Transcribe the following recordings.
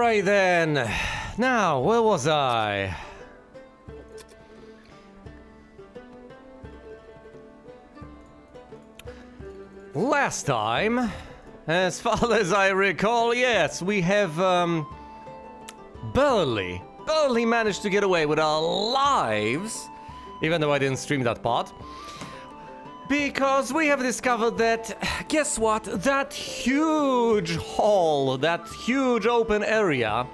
Alright then. Now, where was I? Last time, as far as I recall, yes, we have barely managed to get away with our lives, even though I didn't stream that part. Because we have discovered that, guess what? That huge hall, that huge open area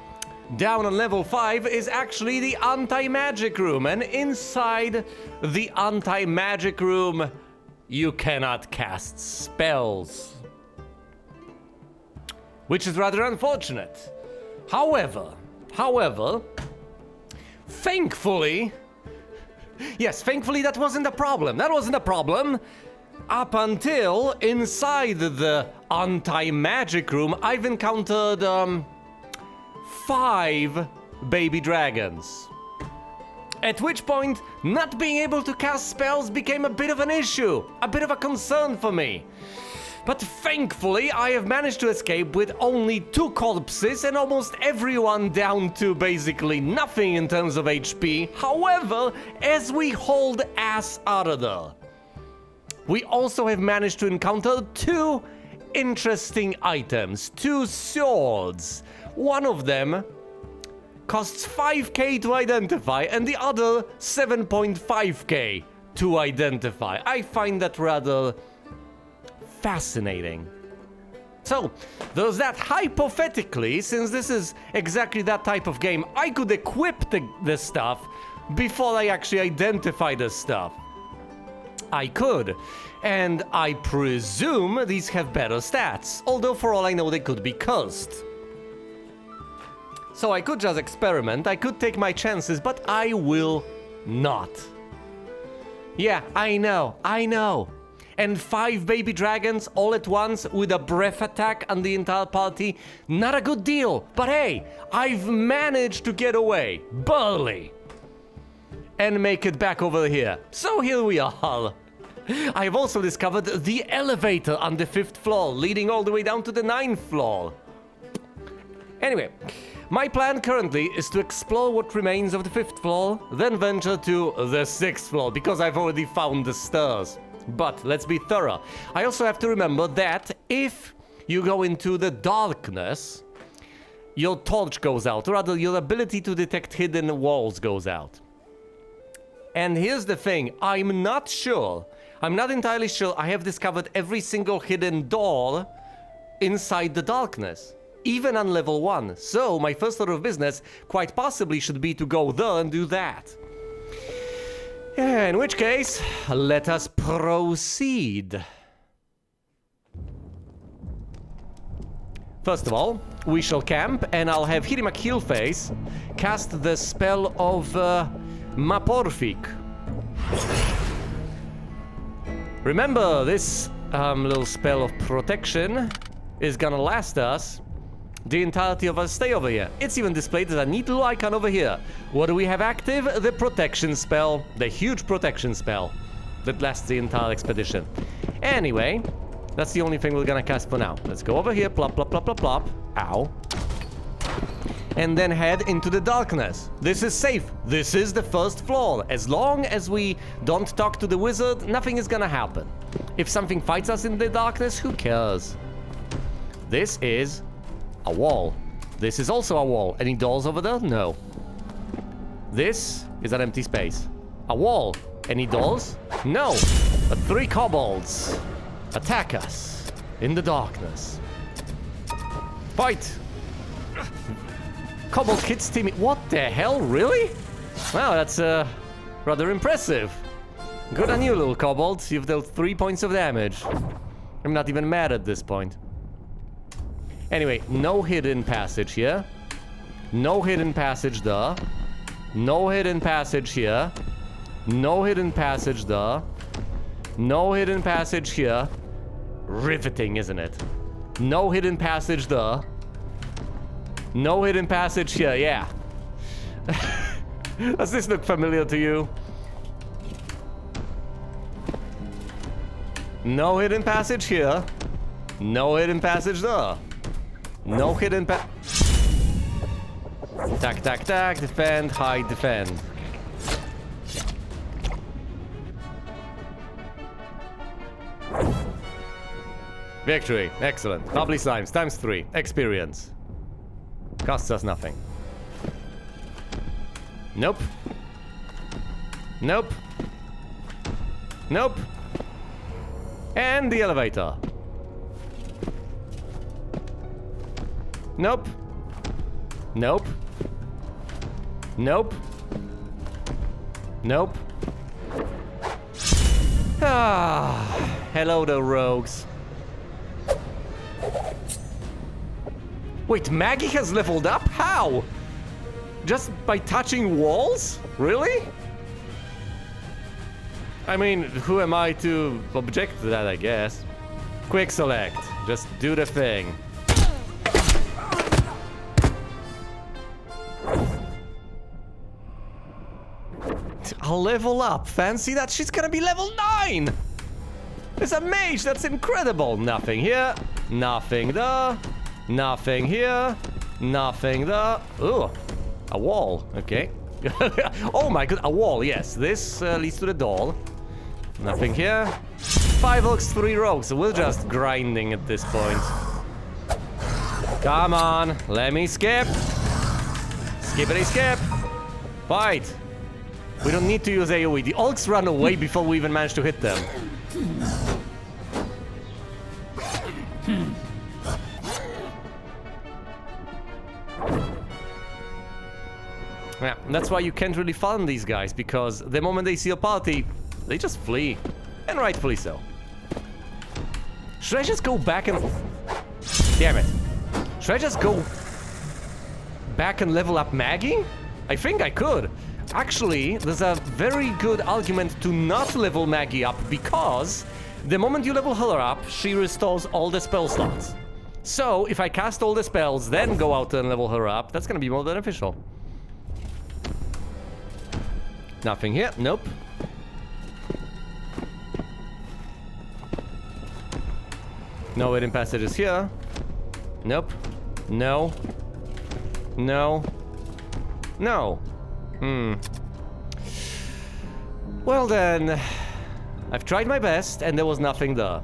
down on level 5 is actually the anti-magic room. And inside the anti-magic room, you cannot cast spells. Which is rather unfortunate. However, thankfully, yes, thankfully that wasn't a problem. That wasn't a problem. Up until inside the anti-magic room, I've encountered 5 baby dragons. At which point, not being able to cast spells became a bit of an issue, a bit of a concern for me. But thankfully, I have managed to escape with only 2 corpses and almost everyone down to basically nothing in terms of HP. However, as we hold ass out of there, we also have managed to encounter 2 interesting items, 2 swords. One of them costs 5k to identify and the other 7.5k to identify. I find that rather fascinating. So, there's that. Hypothetically, since this is exactly that type of game, I could equip the stuff before I actually identify the stuff. I could. And I presume these have better stats, although for all I know they could be cursed. So I could just experiment, I could take my chances, but I will not. Yeah, I know. And 5 baby dragons all at once with a breath attack on the entire party, not a good deal. But hey, I've managed to get away, barely, and make it back over here. So here we are. I have also discovered the elevator on the 5th floor, leading all the way down to the 9th floor. Anyway, my plan currently is to explore what remains of the 5th floor, then venture to the 6th floor, because I've already found the stairs. But let's be thorough. I also have to remember that if you go into the darkness, your torch goes out, or rather your ability to detect hidden walls goes out. And here's the thing, I'm not entirely sure I have discovered every single hidden door inside the darkness, even on level 1. So my first order of business quite possibly should be to go there and do that. In which case, let us proceed. First of all, we shall camp, and I'll have Hirimak Heelface cast the spell of Maporfic. Remember, this little spell of protection is gonna last us the entirety of our stay over here. It's even displayed as a neat little icon over here. What do we have active? The protection spell. The huge protection spell that lasts the entire expedition. Anyway, that's the only thing we're gonna cast for now. Let's go over here, plop, plop, plop, plop, plop. Ow. And then head into the darkness. This is safe. This is the 1st floor. As long as we don't talk to the wizard, nothing is gonna happen. If something fights us in the darkness, who cares? This is a wall. This is also a wall. Any doors over there? No. This is an empty space. A wall. Any doors? No. But 3 kobolds attack us in the darkness. Fight! Kobold hits Timmy. What the hell? Really? Wow, that's rather impressive. Good on you, little kobolds. You've dealt 3 points of damage. I'm not even mad at this point. Anyway, no hidden passage here. No hidden passage there. No hidden passage here. No hidden passage there. No hidden passage here. Riveting, isn't it? No hidden passage there. No hidden passage here, yeah. Does this look familiar to you? No hidden passage here. No hidden passage there. No hidden Attack, attack, attack, defend, hide, defend. Victory. Excellent. Bubbly slimes times 3. Experience. Costs us nothing. Nope. Nope. Nope. And the elevator. Nope. Nope. Nope. Nope. Ah. Hello, the rogues. Wait, Maggie has leveled up? How? Just by touching walls? Really? I mean, who am I to object to that, I guess? Quick select. Just do the thing. I'll level up. Fancy that? She's gonna be level 9! It's a mage, that's incredible! Nothing here. Nothing there. Nothing here. Nothing there. Ooh. A wall. Okay. Oh my god, a wall, yes. This leads to the door. Nothing here. 5 orcs, 3 rogues. We're just grinding at this point. Come on, let me skip. Skippity skip. Fight. We don't need to use AoE. The orcs run away before we even manage to hit them. Yeah, that's why you can't really farm these guys, because the moment they see a party, they just flee. And rightfully so. Should I just go back and... Damn it. Should I just go back and level up Maggie? I think I could. Actually, there's a very good argument to not level Maggie up, because the moment you level her up, she restores all the spell slots. So, if I cast all the spells, then go out and level her up, that's gonna be more beneficial. Nothing here. Nope. No hidden passages here. Nope. No. No. No. Well then, I've tried my best and there was nothing there.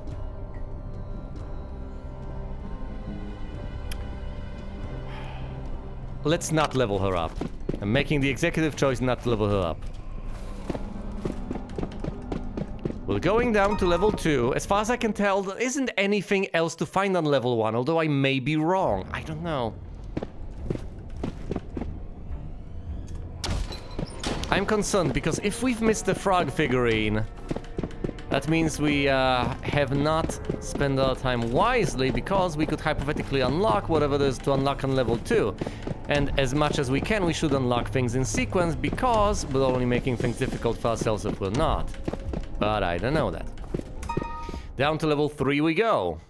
Let's not level her up. I'm making the executive choice not to level her up. We're going down to level 2. As far as I can tell, there isn't anything else to find on level 1, although I may be wrong. I don't know. I'm concerned because if we've missed the frog figurine, that means we have not spent our time wisely, because we could hypothetically unlock whatever there is to unlock on level 2. And as much as we can, we should unlock things in sequence, because we're only making things difficult for ourselves if we're not. But I don't know that. Down to level 3 we go.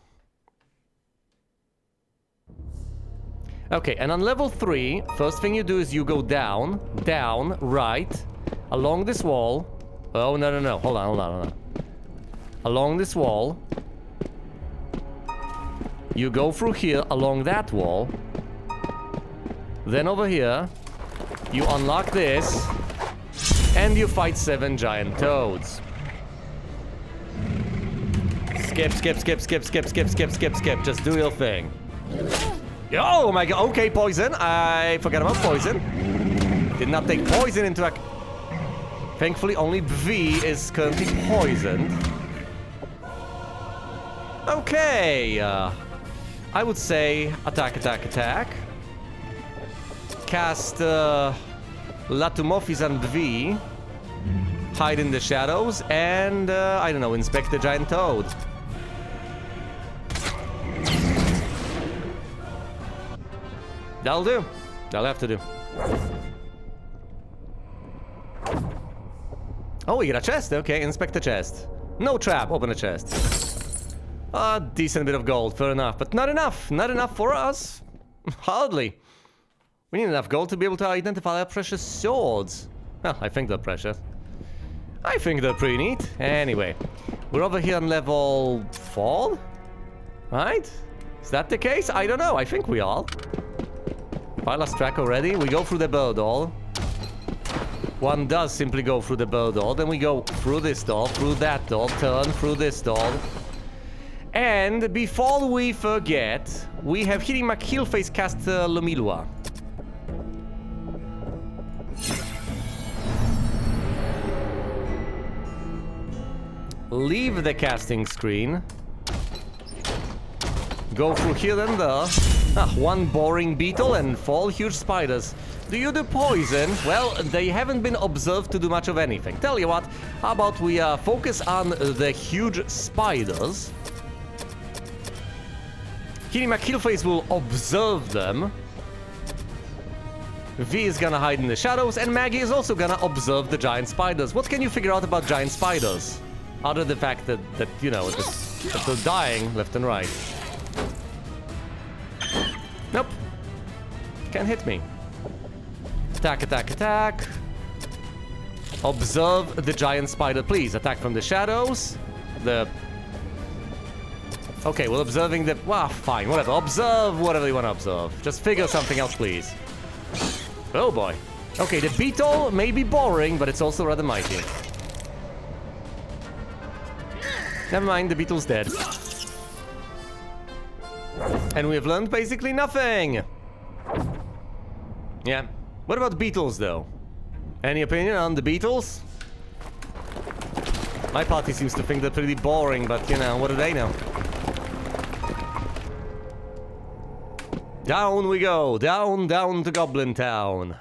Okay, and on level 3, first thing you do is you go down, right, along this wall. Oh, no. Hold on. Along this wall. You go through here, along that wall. Then over here, you unlock this, and you fight 7 giant toads. Skip. Just do your thing. Oh my god, okay, poison. I forgot about poison. Did not take poison into account. Thankfully, only V is currently poisoned. Okay. I would say attack. Cast Latumorphis and V. Hide in the shadows and, I don't know, inspect the giant toad. That'll do. That'll have to do. Oh, we get a chest. Okay, inspect the chest. No trap. Open the chest. A decent bit of gold, fair enough. But not enough. Not enough for us. Hardly. We need enough gold to be able to identify our precious swords. Well, I think they're precious. I think they're pretty neat. Anyway, we're over here on level 4? Right? Is that the case? I don't know. I think we are. Have I lost track already? We go through the bell door. One does simply go through the bell door. Then we go through this door, through that door, turn through this door. And before we forget, we have Hitting McHeelface cast Lomilua. Leave the casting screen. Go through here and there. One boring beetle and 4 huge spiders. Do you do poison? Well, they haven't been observed to do much of anything. Tell you what, how about we focus on the huge spiders. Kitty McHeelface will observe them. V is gonna hide in the shadows, and Maggie is also gonna observe the giant spiders. What can you figure out about giant spiders? Other than the fact that you know, that they're dying left and right. Nope. Can't hit me. Attack, attack, attack. Observe the giant spider, please. Attack from the shadows. Okay, well, observing the... Well, fine, whatever. Observe whatever you want to observe. Just figure something else, please. Oh, boy. Okay, the beetle may be boring, but it's also rather mighty. Never mind, the beetle's dead. And we have learned basically nothing. Yeah. What about beetles, though? Any opinion on the beetles? My party seems to think they're pretty boring, but, you know, what do they know? Down we go. Down, down to Goblin Town.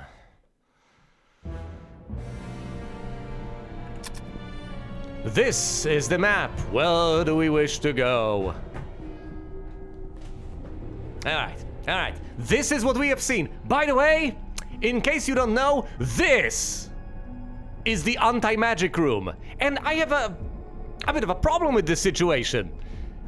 This is the map. Where do we wish to go? Alright, alright. This is what we have seen. By the way, in case you don't know, this is the anti-magic room. And I have a bit of a problem with this situation.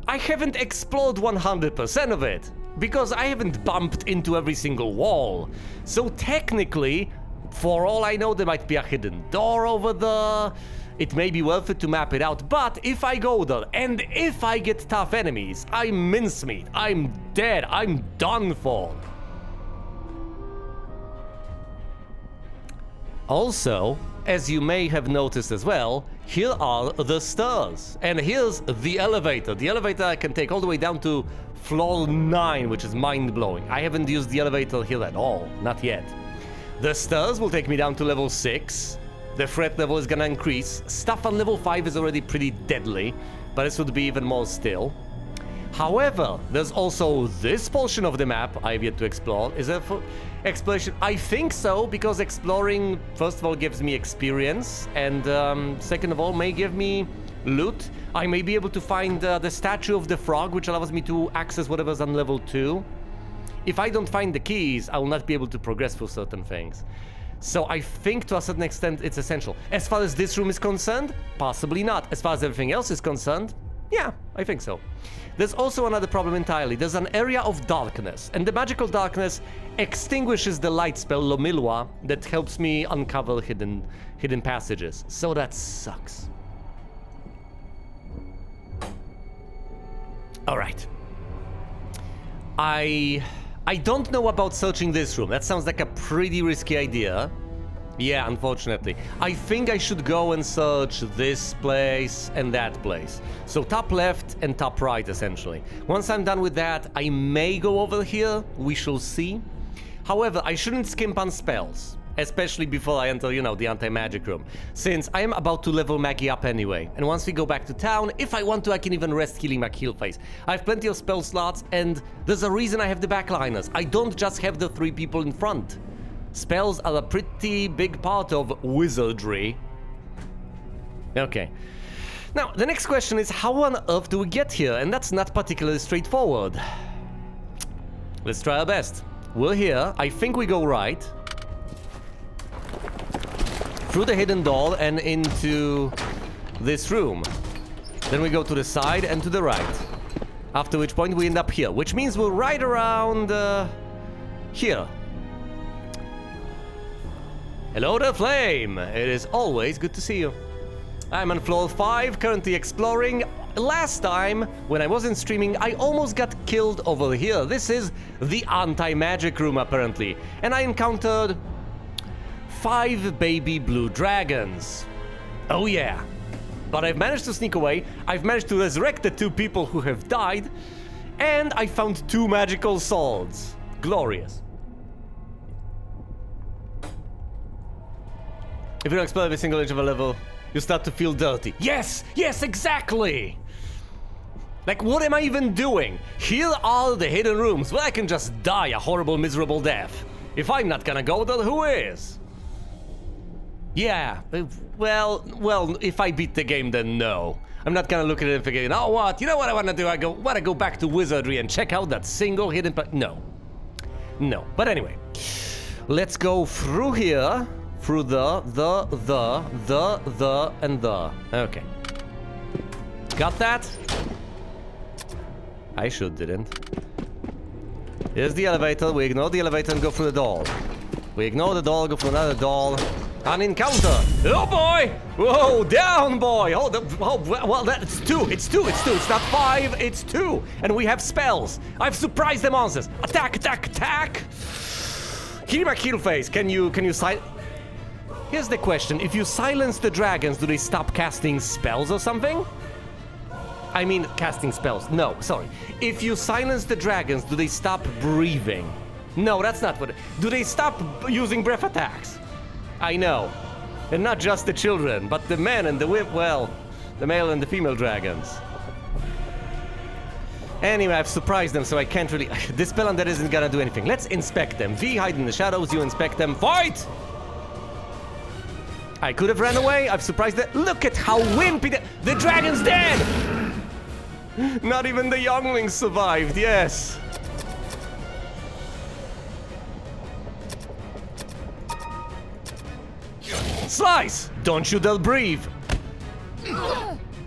I haven't explored 100% of it, because I haven't bumped into every single wall. So technically, for all I know, there might be a hidden door over there. It may be worth it to map it out, but if I go there, and if I get tough enemies, I'm mincemeat, I'm dead, I'm done for. Also, as you may have noticed as well, here are the stairs, and here's the elevator. The elevator I can take all the way down to floor 9, which is mind-blowing. I haven't used the elevator here at all, not yet. The stairs will take me down to level 6. The threat level is gonna increase. Stuff on level 5 is already pretty deadly, but this would be even more still. However, there's also this portion of the map I've yet to explore. Is there exploration? I think so, because exploring, first of all, gives me experience, and second of all, may give me loot. I may be able to find the statue of the frog, which allows me to access whatever's on level 2. If I don't find the keys, I will not be able to progress through certain things. So I think to a certain extent it's essential. As far as this room is concerned, possibly not. As far as everything else is concerned, yeah, I think so. There's also another problem entirely. There's an area of darkness, and the magical darkness extinguishes the light spell Lomilua that helps me uncover hidden passages. So that sucks. All right. I don't know about searching this room. That sounds like a pretty risky idea. Yeah, unfortunately. I think I should go and search this place and that place. So top left and top right, essentially. Once I'm done with that, I may go over here. We shall see. However, I shouldn't skimp on spells, especially before I enter, you know, the anti-magic room, since I am about to level Maggie up anyway. And once we go back to town, if I want to, I can even rest healing McHeelface. I have plenty of spell slots, and there's a reason I have the backliners. I don't just have the 3 people in front. Spells are a pretty big part of wizardry. Okay. Now, the next question is, how on earth do we get here? And that's not particularly straightforward. Let's try our best. We're here. I think we go right. Through the hidden door and into this room. Then we go to the side and to the right. After which point we end up here, which means we're right around here. Hello there, Flame! It is always good to see you. I'm on floor 5, currently exploring. last time, when I wasn't streaming, I almost got killed over here. This is the anti-magic room, apparently. And I encountered 5 baby blue dragons. Oh yeah. But I've managed to sneak away, I've managed to resurrect the 2 people who have died, and I found 2 magical swords. Glorious. If you don't explore every single inch of a level, you start to feel dirty. Yes! Yes, exactly! Like, what am I even doing? Here are the hidden rooms where I can just die a horrible, miserable death. If I'm not gonna go, then who is? Yeah, well, if I beat the game, then no. I'm not gonna look at it and figure, oh, what? You know what I wanna do? I wanna go back to Wizardry and check out that single hidden... No. No. But anyway, let's go through here. Through the, and the. Okay. Got that? I should didn't. Here's the elevator. We ignore the elevator and go through the door. We ignore the door, go through another door. An encounter. Oh boy! Whoa, down boy! Well, that's 2. It's 2. It's not 5, it's 2. And we have spells. I've surprised the monsters. Attack, attack, attack! Heal my kill face. Can you Here's the question. If you silence the dragons, do they stop casting spells or something? I mean, casting spells. No, sorry. If you silence the dragons, do they stop breathing? No, that's not what... Do they stop using breath attacks? I know. And not just the children, but the men and the well, the male and the female dragons. Anyway, I've surprised them, so I can't really... This spell on that isn't gonna do anything. Let's inspect them. V, hide in the shadows, you inspect them. Fight! I could have ran away. I've surprised them. Look at how wimpy the dragon's dead! Not even the younglings survived, yes. Slice! Don't you dare breathe!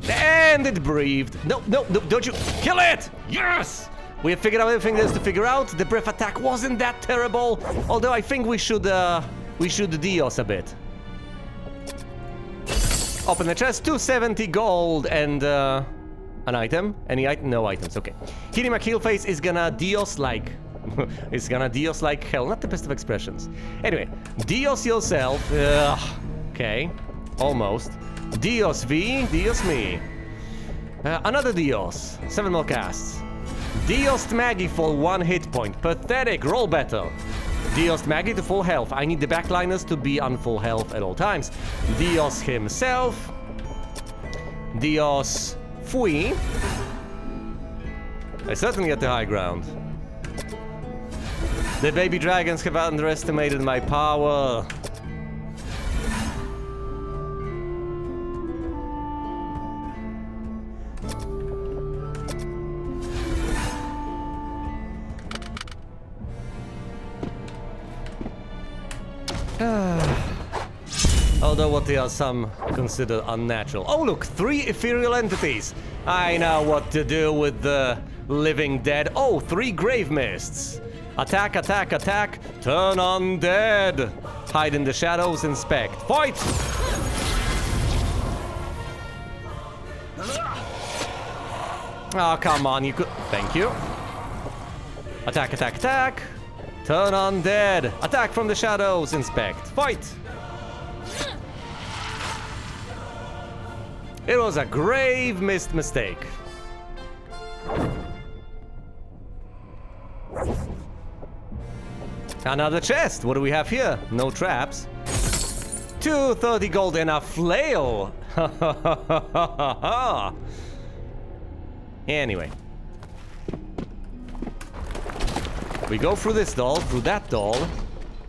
And it breathed. No, don't you... Kill it! Yes! We have figured out everything there is to figure out. The breath attack wasn't that terrible. Although I think we should Dios a bit. Open the chest, 270 gold and an item. Any item? No items, okay. Hitting my kill face is gonna Dios like... It's gonna Dios like hell. Not the best of expressions. Anyway, Dios yourself. Okay, almost. Dios V, Dios me. Another Dios. 7 more casts. Dios Maggie for 1 hit point. Pathetic, roll better. Dios Maggie to full health. I need the backliners to be on full health at all times. Dios himself. Dios Fui. I certainly get the high ground. The baby dragons have underestimated my power. Although what they are some consider unnatural. Oh look, 3 ethereal entities. I know what to do with the living dead. Oh, 3 grave mists. Attack, attack, attack. Turn undead. Hide in the shadows, inspect. Fight! Oh, come on, you could... Thank you. Attack, attack, attack. Turn undead. Attack from the shadows, inspect. Fight! It was a grave mistake. Another chest. What do we have here? No traps. 230 gold and a flail. Anyway. We go through this door, through that door.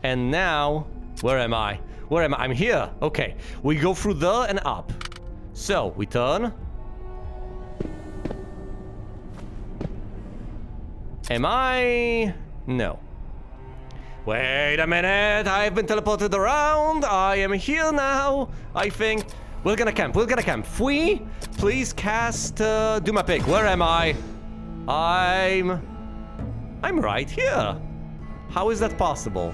And now... Where am I? Where am I? I'm here. Okay. We go through there and up. So, we turn. Am I... No. Wait a minute, I've been teleported around. I am here now, I think. We're gonna camp, Fui, please cast Duma Pick. Where am I? I'm right here. How is that possible?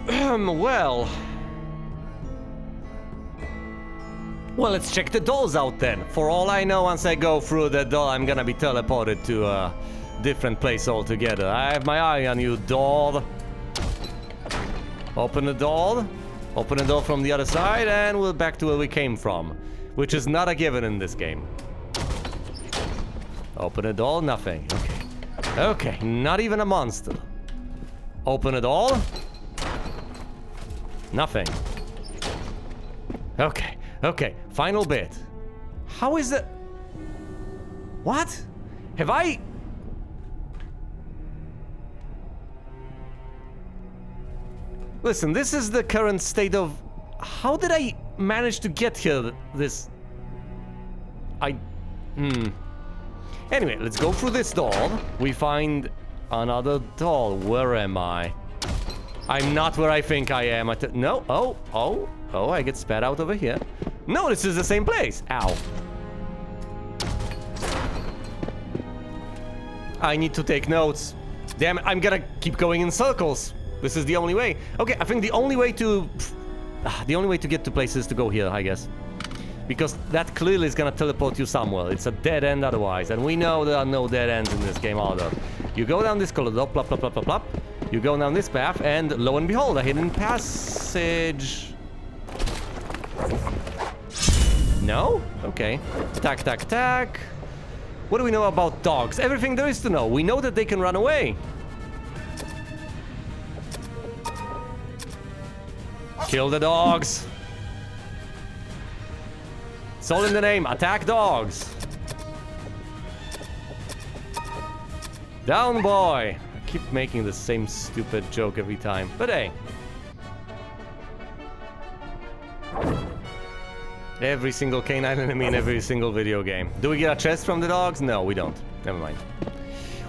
Well... Well, let's check the doors out then. For all I know, once I go through the door, I'm gonna be teleported to a different place altogether. I have my eye on you, door. Open the door. Open the door from the other side, and we're back to where we came from. Which is not a given in this game. Open the door, nothing. Okay. Okay, not even a monster. Open the door. Nothing. Okay. Okay, final bit. How is it? What? Have I... Listen, this is the current state of... How did I manage to get here this... Anyway, let's go through this door. We find another door. Where am I? I'm not where I think I am. No. Oh, I get spat out over here. No, this is the same place. Ow. I need to take notes. Damn it, I'm gonna keep going in circles. This is the only way. Okay, I think the only way to... The only way to get to places is to go here, I guess. Because that clearly is gonna teleport you somewhere. It's a dead end otherwise. And we know there are no dead ends in this game either. You go down this corridor, plop, plop, plop, plop, plop. You go down this path, and lo and behold, a hidden passage. No? Okay. Attack, attack, attack. What do we know about dogs? Everything there is to know. We know that they can run away. Kill the dogs. It's all in the name. Attack dogs. Down, boy. I keep making the same stupid joke every time. But hey. Every single canine enemy in every single video game. Do we get a chest from the dogs? No, we don't. Never mind.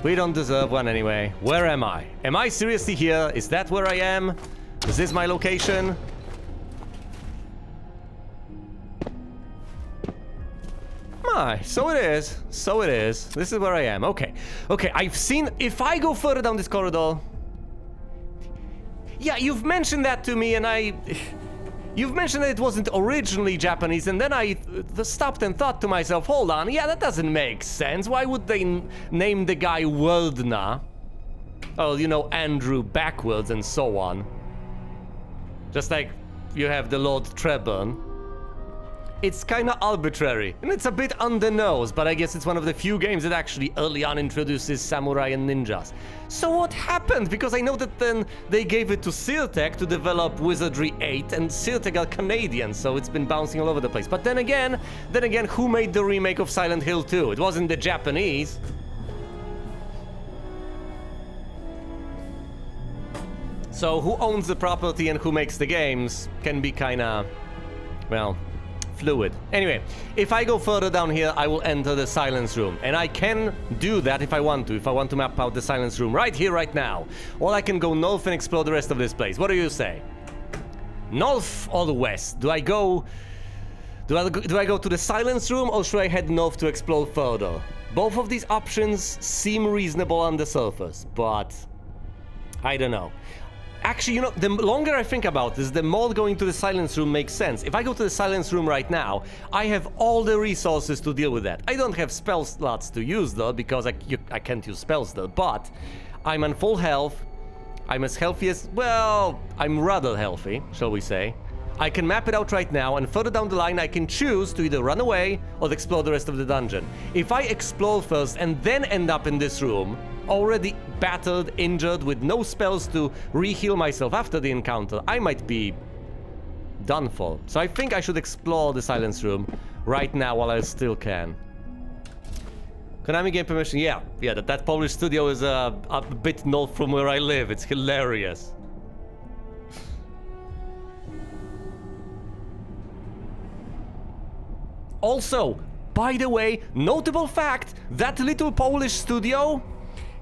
We don't deserve one anyway. Where am I? Am I seriously here? Is that where I am? Is this my location? So it is. So it is. This is where I am. Okay. Okay, I've seen... If I go further down this corridor... Yeah, you've mentioned that to me and I... You've mentioned that it wasn't originally Japanese, and then I stopped and thought to myself, hold on, yeah, that doesn't make sense. Why would they name the guy Wordna? Oh, you know, Andrew backwards and so on. Just like you have the Lord Treburn. It's kinda arbitrary, and it's a bit on the nose, but I guess it's one of the few games that actually early on introduces samurai and ninjas. So what happened? Because I know that then they gave it to Sirtec to develop Wizardry 8, and Sirtec are Canadian, so it's been bouncing all over the place. But then again, who made the remake of Silent Hill 2? It wasn't the Japanese. So who owns the property and who makes the games can be kinda, well, fluid. Anyway, if I go further down here, I will enter the silence room. And I can do that if I want to map out the silence room right here, right now. Or I can go north and explore the rest of this place. What do you say? North or the west? Do I go to the silence room, or should I head north to explore further? Both of these options seem reasonable on the surface, but I don't know. Actually, you know, the longer I think about this, the more going to the silence room makes sense. If I go to the silence room right now, I have all the resources to deal with that. I don't have spell slots to use though, because I can't use spells though, but I'm on full health. I'm as healthy as, well, I'm rather healthy, shall we say. I can map it out right now, and further down the line I can choose to either run away or explore the rest of the dungeon. If I explore first and then end up in this room, already battered, injured, with no spells to re-heal myself after the encounter, I might be done for. So I think I should explore the silence room right now while I still can. Konami game permission, yeah, that Polish studio is a bit north from where I live. It's hilarious. Also, by the way, notable fact, that little Polish studio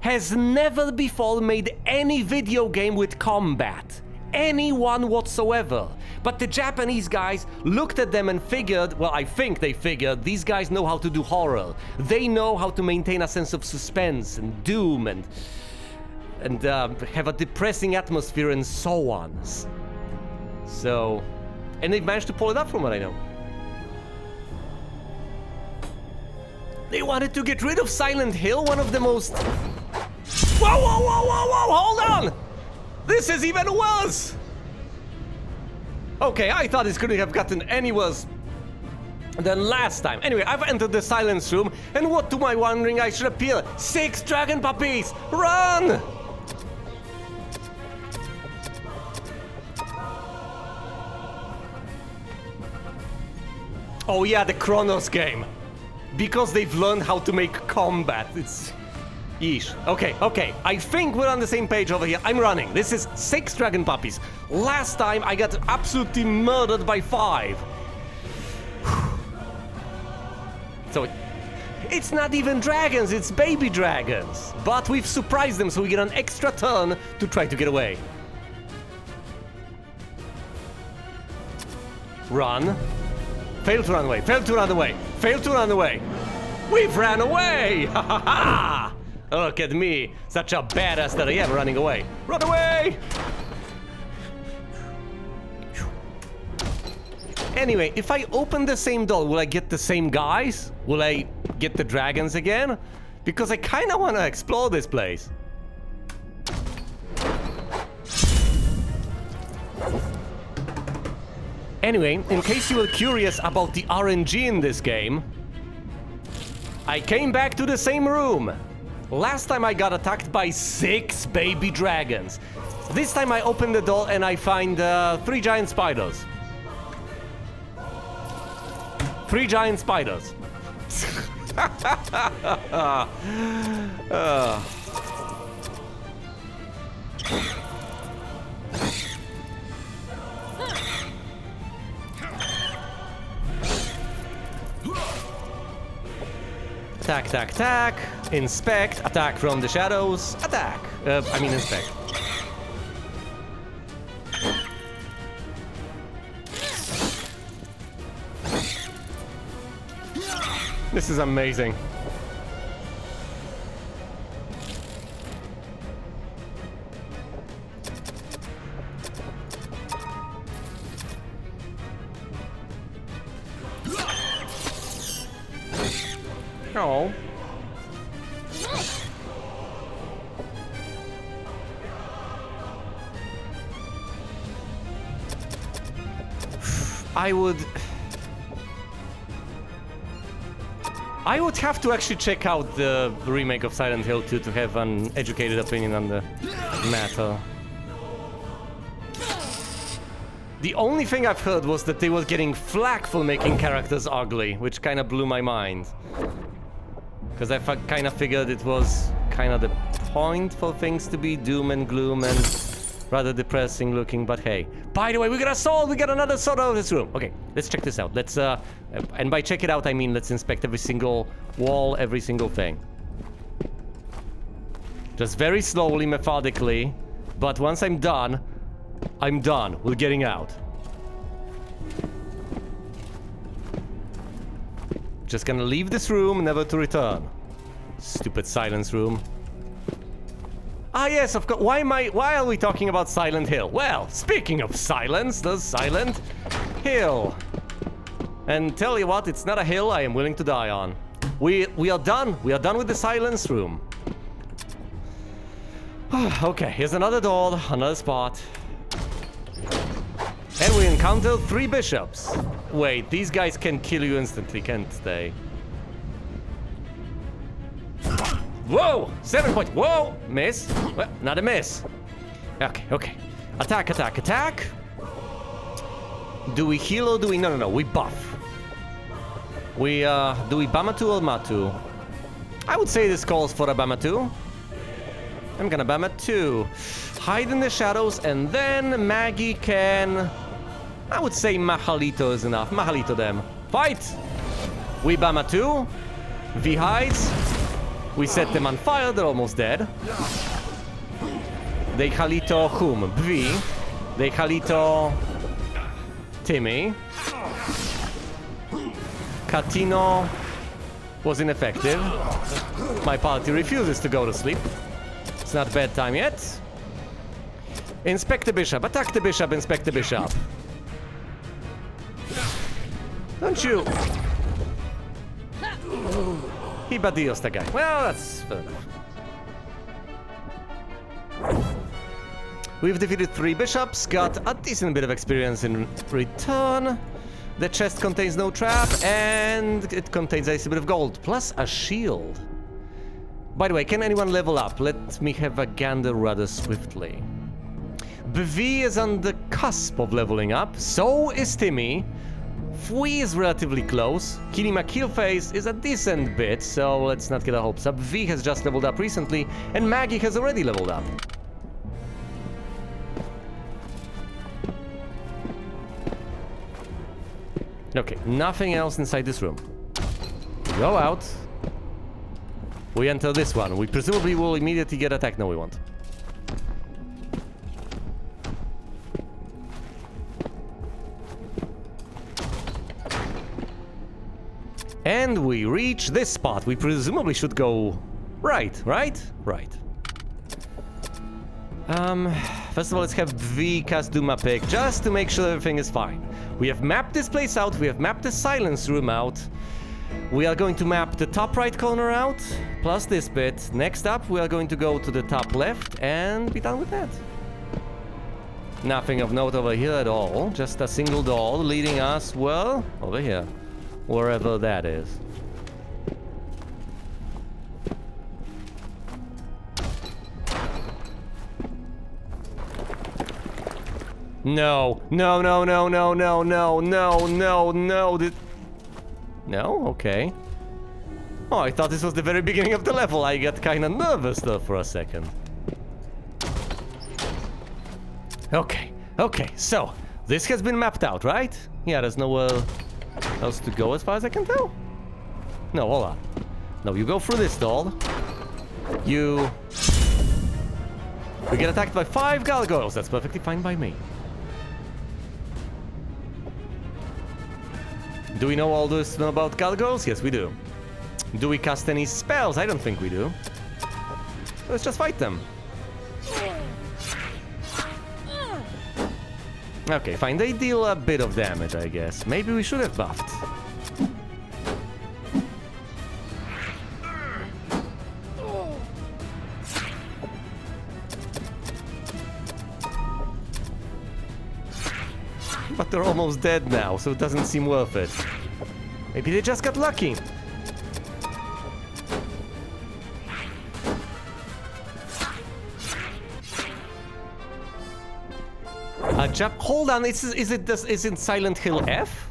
has never before made any video game with combat. Anyone whatsoever. But the Japanese guys looked at them and figured, well, I think they figured, these guys know how to do horror. They know how to maintain a sense of suspense and doom and have a depressing atmosphere and so on. So, and they've managed to pull it up from what I know. They wanted to get rid of Silent Hill, one of the most... Whoa, whoa, whoa, whoa, whoa, hold on! This is even worse! Okay, I thought it couldn't have gotten any worse than last time. Anyway, I've entered the silence room, and what to my wondering I should appear? 6 dragon puppies! Run! Oh yeah, the Chronos game. Because they've learned how to make combat. It's... Yeesh. Okay. I think we're on the same page over here. I'm running. This is 6 dragon puppies. Last time I got absolutely murdered by 5. So it's not even dragons, it's baby dragons. But we've surprised them, so we get an extra turn to try to get away. Run. Fail to run away. Fail to run away. Fail to run away. We've ran away! Ha ha ha! Look at me, such a badass that I am running away. Run away! Anyway, if I open the same door, will I get the same guys? Will I get the dragons again? Because I kind of want to explore this place. Anyway, in case you were curious about the RNG in this game, I came back to the same room. Last time I got attacked by 6 baby dragons. This time I open the door and I find 3 giant spiders. 3 giant spiders. Attack, attack, attack. Inspect. Attack from the shadows. Attack. Inspect. This is amazing. Oh. I would have to actually check out the remake of Silent Hill 2 to have an educated opinion on the matter. The only thing I've heard was that they were getting flack for making characters ugly, which kind of blew my mind. Because I kind of figured it was kind of the point for things to be doom and gloom and rather depressing looking, but hey. By the way, we got a sword! We got another sword out of this room! Okay, let's check this out. Let's, and by check it out, I mean let's inspect every single wall, every single thing. Just very slowly, methodically, but once I'm done, we're getting out. Just gonna leave this room, never to return. Stupid silence room. Ah yes, of course. Why are we talking about Silent Hill? Well, speaking of silence, the Silent Hill. And tell you what, it's not a hill I am willing to die on. We are done. We are done with the silence room. Okay, here's another door, another spot. And we encounter 3 bishops. Wait, these guys can kill you instantly, can't they? Whoa! 7 point. Whoa! Miss. Well, not a miss. Okay. Attack, attack, attack. Do we heal or do we... No. We buff. Do we Bamatu or Matu? I would say this calls for a Bamatu. I'm gonna Bamatu. Hide in the shadows and then Maggie can... I would say Mahalito is enough. Mahalito them. Fight! We Bamatu. V hides. We set them on fire, they're almost dead. They Halito whom? V. They Halito... Timmy. Catino was ineffective. My party refuses to go to sleep. It's not bedtime yet. Inspect the bishop. Attack the bishop, inspect the bishop. Don't you... Ibadios, the guy. Well, that's fair enough. We've defeated 3 bishops, got a decent bit of experience in return. The chest contains no trap, and it contains a bit of gold, plus a shield. By the way, can anyone level up? Let me have a gander rather swiftly. Bv is on the cusp of leveling up, so is Timmy. Fui is relatively close. Kirima Killface is a decent bit, so let's not get our hopes up. V has just leveled up recently, and Maggie has already leveled up. Okay, nothing else inside this room. Go out. We enter this one. We presumably will immediately get attacked. No, we won't. And we reach this spot. We presumably should go right, right? Right. First of all, let's have V cast Duma pick, just to make sure everything is fine. We have mapped this place out, we have mapped the silence room out. We are going to map the top right corner out, plus this bit. Next up, we are going to go to the top left and be done with that. Nothing of note over here at all, just a single door leading us, well, over here. Wherever that is. No, no, no, no, no, no, no, no, no, no. No? Okay. Oh, I thought this was the very beginning of the level. I got kind of nervous though for a second. Okay, okay, so this has been mapped out, right? Yeah, there's nowhere else to go as far as I can tell. No, hold on. No, you go through this door. You... We get attacked by 5 gargoyles. That's perfectly fine by me. Do we know all this about gargoyles? Yes, we do. Do we cast any spells? I don't think we do. Let's just fight them. Okay, fine. They deal a bit of damage, I guess. Maybe we should have buffed. But they're almost dead now, so it doesn't seem worth it. Maybe they just got lucky. Hold on, is it Silent Hill F?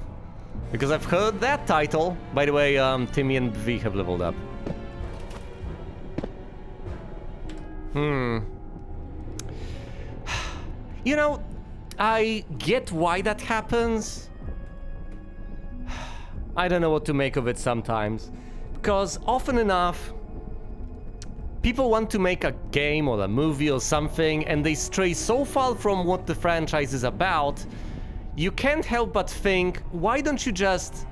Because I've heard that title. By the way, Timmy and V have leveled up. You know, I get why that happens. I don't know what to make of it sometimes. Because often enough, people want to make a game or a movie or something, and they stray so far from what the franchise is about, you can't help but think, why don't you just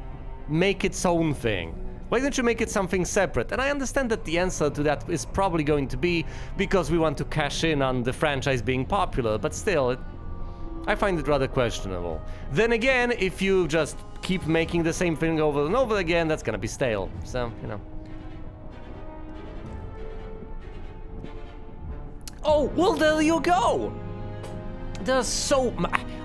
make its own thing? Why don't you make it something separate? And I understand that the answer to that is probably going to be because we want to cash in on the franchise being popular, but still, I find it rather questionable. Then again, if you just keep making the same thing over and over again, that's gonna be stale, so, you know. Oh, well, there you go! There's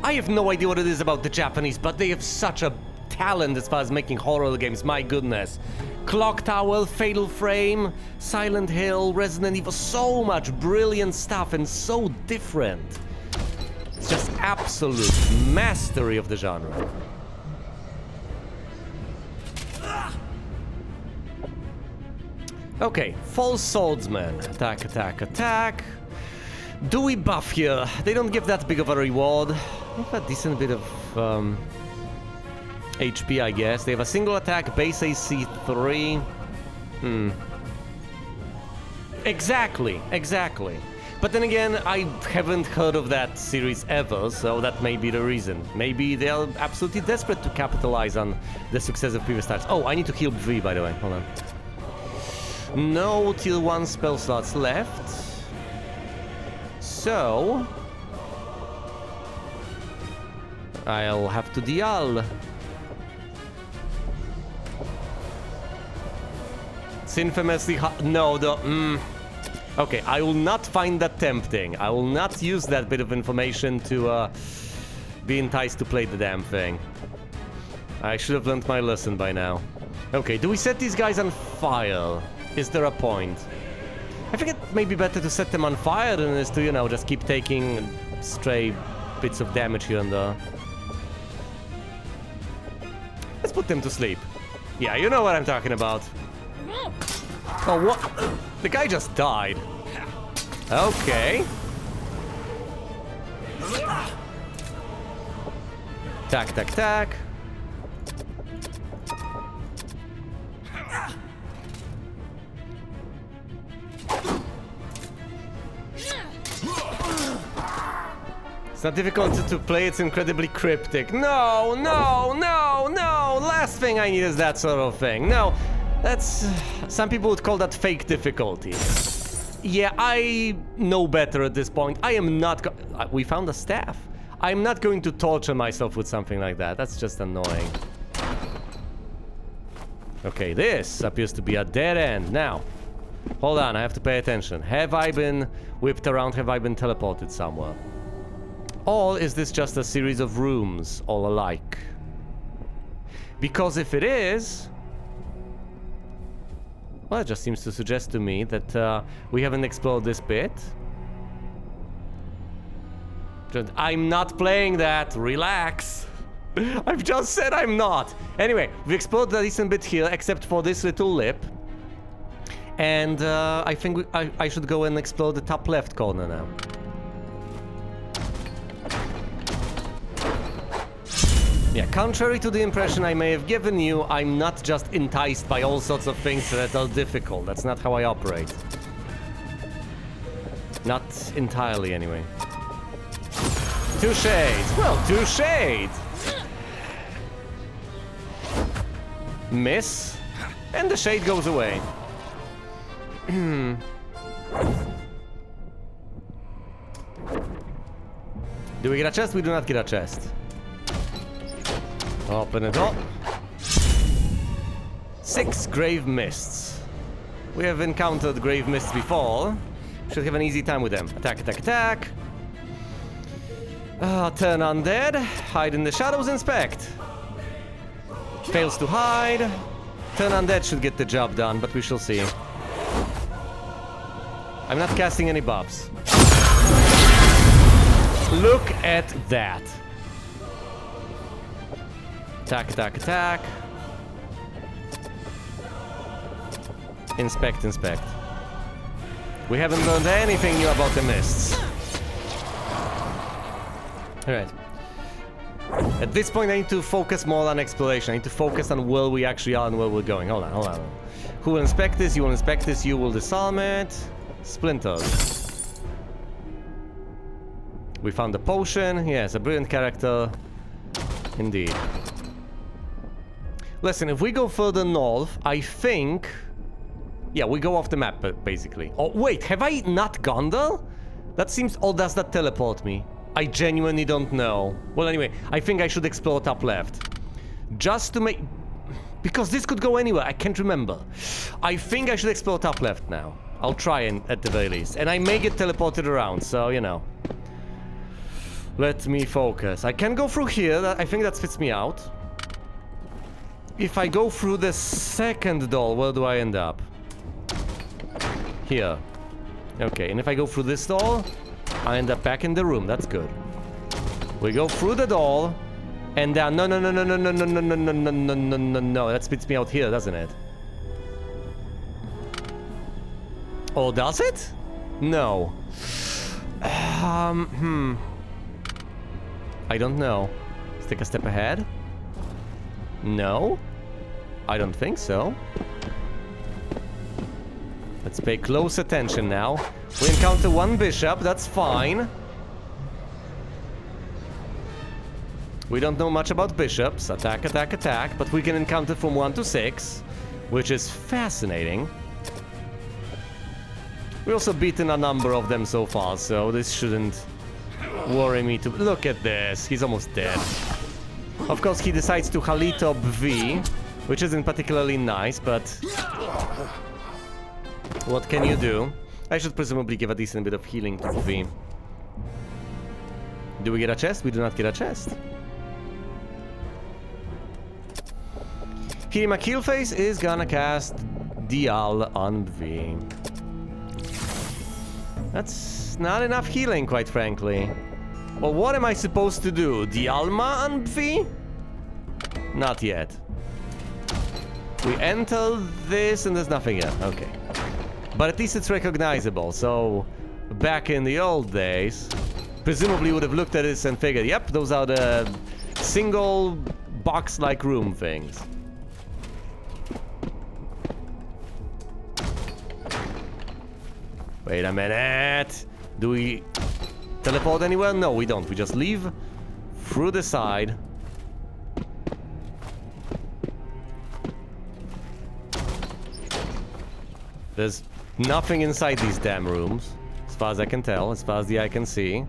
I have no idea what it is about the Japanese, but they have such a talent as far as making horror games, my goodness. Clock Tower, Fatal Frame, Silent Hill, Resident Evil, so much brilliant stuff and so different. It's just absolute mastery of the genre. Okay, False Swordsman. Attack, attack, attack. Do we buff here? They don't give that big of a reward. They have a decent bit of HP, I guess. They have a single attack, base AC 3. Exactly, exactly. But then again, I haven't heard of that series ever, so that may be the reason. Maybe they are absolutely desperate to capitalize on the success of previous titles. Oh, I need to heal V, by the way. Hold on. No tier 1 spell slots left. So... I'll have to Dial. It's infamously hot. No, Okay, I will not find that tempting. I will not use that bit of information to be enticed to play the damn thing. I should have learned my lesson by now. Okay, do we set these guys on fire? Is there a point? I think it may be better to set them on fire than it is to, you know, just keep taking stray bits of damage here and there. Let's put them to sleep. Yeah, you know what I'm talking about. Oh, what? The guy just died. Okay. Tack, tack, tack. It's not difficult to play, it's incredibly cryptic. No, no, no, no! Last thing I need is that sort of thing. No, that's... Some people would call that fake difficulty. Yeah, I know better at this point. I am not we found a staff. I'm not going to torture myself with something like that. That's just annoying. Okay, this appears to be a dead end. Now, hold on, I have to pay attention. Have I been whipped around? Have I been teleported somewhere? Or is this just a series of rooms, all alike? Because if it is... Well, it just seems to suggest to me that we haven't explored this bit. I'm not playing that. Relax. I've just said I'm not. Anyway, we explored a decent bit here, except for this little lip. And I think I should go and explore the top left corner now. Yeah, contrary to the impression I may have given you, I'm not just enticed by all sorts of things that are difficult. That's not how I operate. Not entirely, anyway. 2 shades. Well, 2 shades. Miss. And the shade goes away. Do we get a chest? We do not get a chest. Open it up. 6 grave mists. We have encountered grave mists before. Should have an easy time with them. Attack, attack, attack. Turn undead. Hide in the shadows, inspect. Fails to hide. Turn undead should get the job done, but we shall see. I'm not casting any buffs. Look at that. Attack, attack, attack. Inspect, inspect. We haven't learned anything new about the mists. Alright. At this point I need to focus more on exploration. I need to focus on where we actually are and where we're going. Hold on, hold on. Who will inspect this? You will inspect this, you will disarm it. Splinters. We found a potion. Yes, a brilliant character. Indeed. Listen, if we go further north, I think... Yeah, we go off the map, basically. Oh, wait, have I not gone there? That seems... Or does that teleport me? I genuinely don't know. Well, anyway, I think I should explore top left. Just to make... Because this could go anywhere, I can't remember. I think I should explore top left now. I'll try at the very least. And I may get teleported around, so, you know. Let me focus. I can go through here, I think that fits me out. If I go through the second door, where do I end up? Here. Okay, and if I go through this door, I end up back in the room. That's good. We go through the door, and down. No, no, no, no, no, no, no, no, no, no, no, no, no, no, no. That spits me out here, doesn't it? Oh, does it? No. I don't know. Let's take a step ahead. No. I don't think so. Let's pay close attention now. We encounter 1 bishop, that's fine. We don't know much about bishops. Attack, attack, attack. But we can encounter from 1 to 6, which is fascinating. We've also beaten a number of them so far, so this shouldn't worry me too. Look at this, he's almost dead. Of course, he decides to Halitop V, which isn't particularly nice, but... What can you do? I should presumably give a decent bit of healing to V. Do we get a chest? We do not get a chest. Here, my Killface is gonna cast Dial on V. That's not enough healing, quite frankly. Well, what am I supposed to do? Dialma on V? Not yet. We enter this and there's nothing yet. Okay. But at least it's recognizable, so... Back in the old days, presumably would have looked at this and figured, yep, those are the single box-like room things. Wait a minute. Do we teleport anywhere? No, we don't. We just leave through the side. There's nothing inside these damn rooms, as far as I can tell, as far as the eye can see.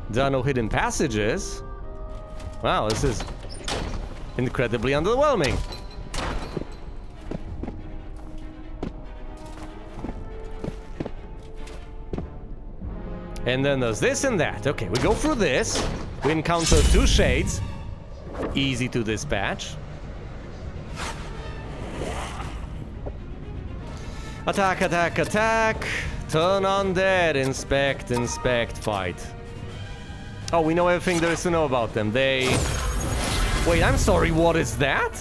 There are no hidden passages. Wow, this is incredibly underwhelming. And then there's this and that. Okay, we go through this. We encounter two shades. Easy to dispatch. Attack, attack, attack. Turn undead. Inspect, inspect, fight. Oh, we know everything there is to know about them. They... Wait, I'm sorry, what is that?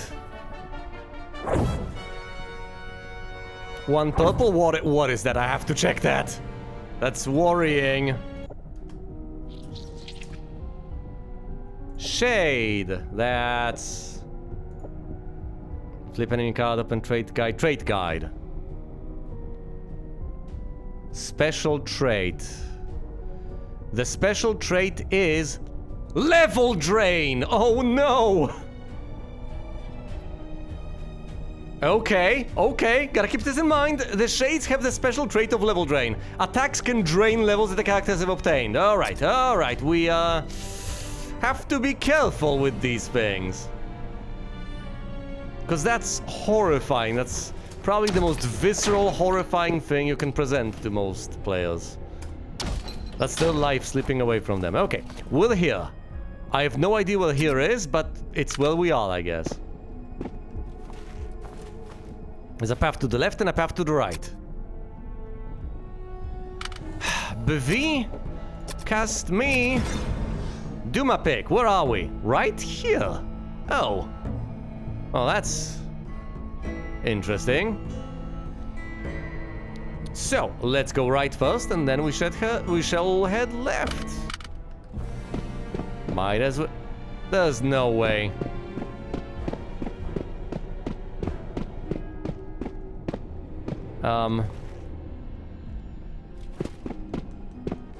One purple? What is that? I have to check that. That's worrying. Shade. That's... Flip enemy card, open trait guide. Trait guide. Special trait. The special trait is... Level Drain! Oh no! Okay, okay, gotta keep this in mind. The shades have the special trait of Level Drain. Attacks can drain levels that the characters have obtained. Alright, we have to be careful with these things. Because that's horrifying. That's probably the most visceral, horrifying thing you can present to most players. That's their life slipping away from them. Okay, we're here. I have no idea where here is, but it's where we are, I guess. There's a path to the left and a path to the right. Bv, cast me. Do my pick. Where are we? Right here. Oh. Well, that's interesting. So, let's go right first, and then we shall head left. Might as well. There's no way.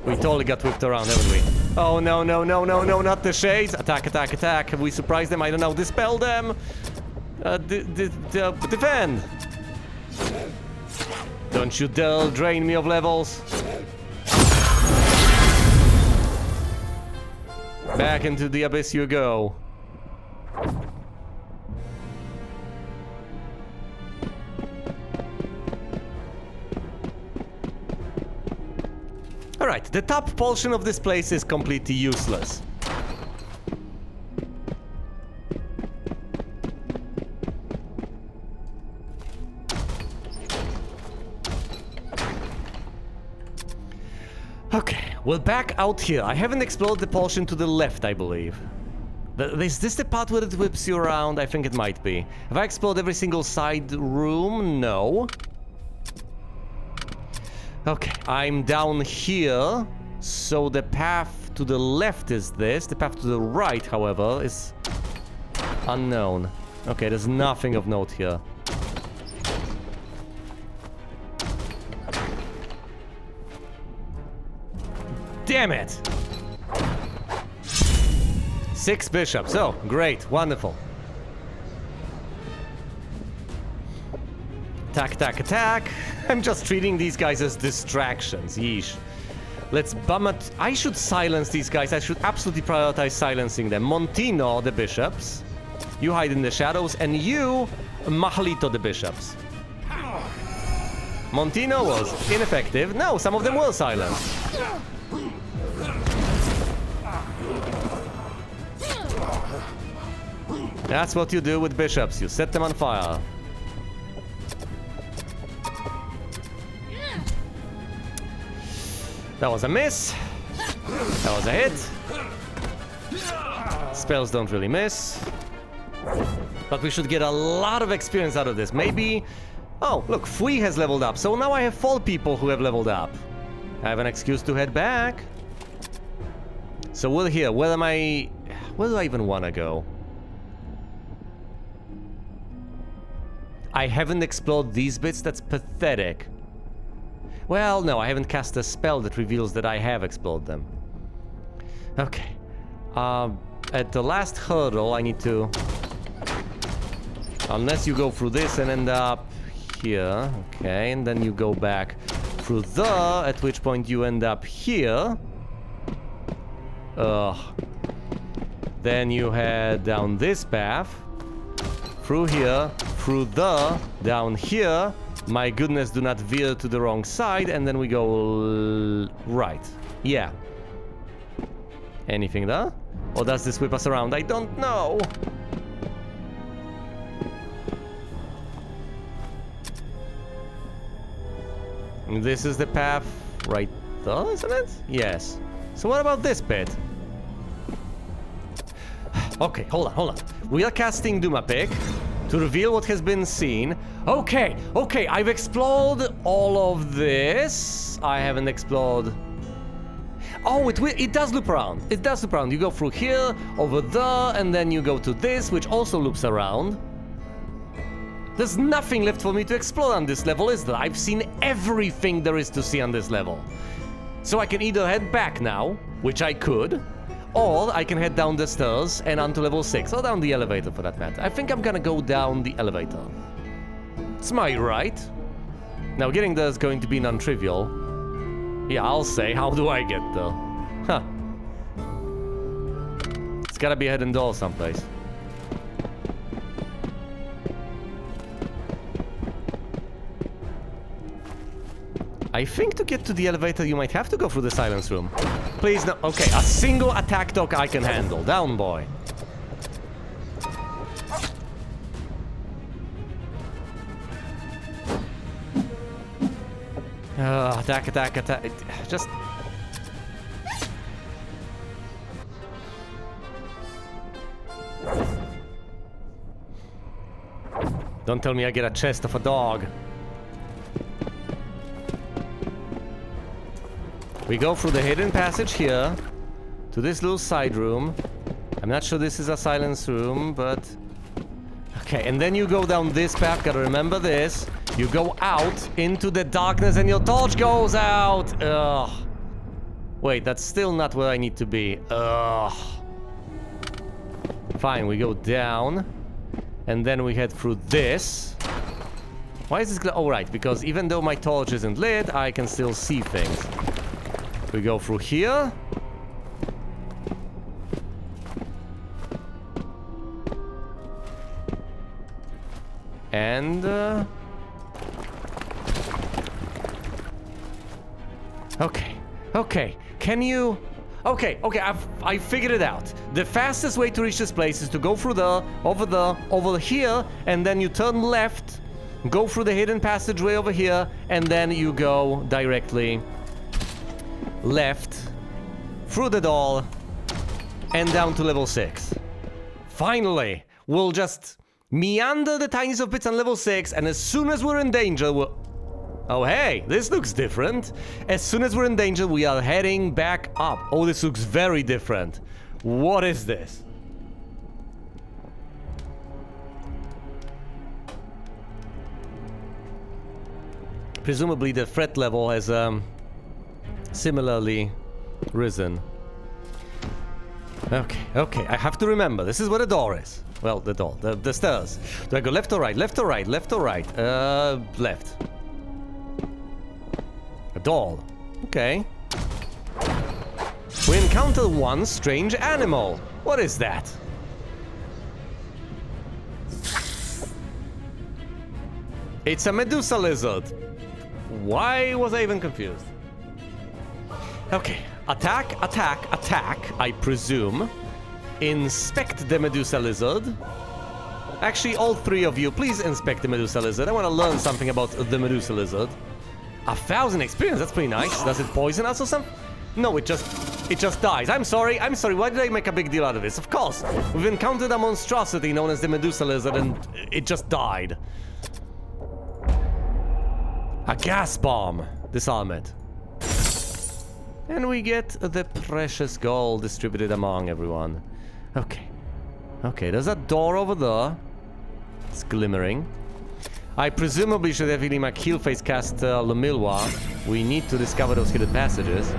We totally got whipped around, haven't we? Oh, no, no, no, no, no, not the shades. Attack, attack, attack. Have we surprised them? I don't know. Dispel them. Defend. Don't you dare drain me of levels. Back into the abyss you go. Alright, the top portion of this place is completely useless. Okay, we're back out here. I haven't explored the portion to the left, I believe. Is this the part where it whips you around? I think it might be. Have I explored every single side room? No. Okay, I'm down here, so the path to the left is this. The path to the right, however, is unknown. Okay, there's nothing of note here. Damn it! 6 bishops. Oh, great, wonderful. Attack, attack, attack. I'm just treating these guys as distractions. Yeesh. Let's bum it. I should silence these guys. I should absolutely prioritize silencing them. Montino, the bishops. You hide in the shadows. And you, Mahalito, the bishops. Montino was ineffective. No, some of them were silent. That's what you do with bishops. You set them on fire. That was a miss. That was a hit. Spells don't really miss. But we should get a lot of experience out of this. Maybe... Oh, look, Fui has leveled up. So now I have 4 people who have leveled up. I have an excuse to head back. So we're here. Where am I... Where do I even want to go? I haven't explored these bits? That's pathetic. Well, no, I haven't cast a spell that reveals that I have explored them. Okay. At the last hurdle, I need to... Unless you go through this and end up here. Okay, and then you go back through the... At which point you end up here. Ugh. Then you head down this path. Through here. Through the... Down here. My goodness, do not veer to the wrong side. And then we go... Right. Yeah. Anything there? Or does this whip us around? I don't know. This is the path right there, isn't it? Yes. So what about this bit? Okay, hold on. We are casting Dumapic to reveal what has been seen. Okay, I've explored all of this. I haven't explored... Oh, it does loop around. It does loop around. You go through here, over there, and then you go to this, which also loops around. There's nothing left for me to explore on this level, is there? I've seen everything there is to see on this level. So I can either head back now, which I could, or I can head down the stairs and onto level 6, or down the elevator for that matter. I think I'm gonna go down the elevator. It's my right. Now getting there is going to be non-trivial. Yeah, I'll say, how do I get there? Huh. It's gotta be a hidden door someplace. I think to get to the elevator you might have to go through the silence room. Please, no. Okay, a single attack dog I can handle. Down, boy. Attack. Just... Don't tell me I get a chest of a dog. We go through the hidden passage here to this little side room. I'm not sure this is a silence room, but... Okay, and then you go down this path. Gotta remember this. You go out into the darkness and your torch goes out. Ugh. Wait, that's still not where I need to be. Ugh. Fine, we go down. And then we head through this. Why is this... Oh, right, because even though my torch isn't lit, I can still see things. We go through here. And... Okay. Can you... Okay, I figured it out. The fastest way to reach this place is to go through there, over here, and then you turn left, go through the hidden passageway over here, and then you go directly left, through the door, and down to level 6. Finally, we'll just meander the tiniest of bits on level 6, and as soon as we're in danger, we'll... Oh, hey, this looks different. As soon as we're in danger, we are heading back up. Oh, this looks very different. What is this? Presumably the threat level has similarly risen. Okay, I have to remember. This is where the door is. Well, the door, the stairs. Do I go left or right? Left or right? Left or right? Left. A doll. Okay. We encounter one strange animal. What is that? It's a Medusa lizard. Why was I even confused? Okay. Attack, attack, attack, I presume. Inspect the Medusa Lizard. Actually, all three of you, please inspect the Medusa Lizard. I want to learn something about the Medusa Lizard. 1,000 experience, that's pretty nice. Does it poison us or something? No, it just dies. I'm sorry. Why did I make a big deal out of this? Of course, we've encountered a monstrosity known as the Medusa Lizard and it just died. A gas bomb. Disarm it. And we get the precious gold distributed among everyone. Okay. Okay, there's a door over there. It's glimmering. I presumably should have Ilima Keelface cast Lemilwa. We need to discover those hidden passages.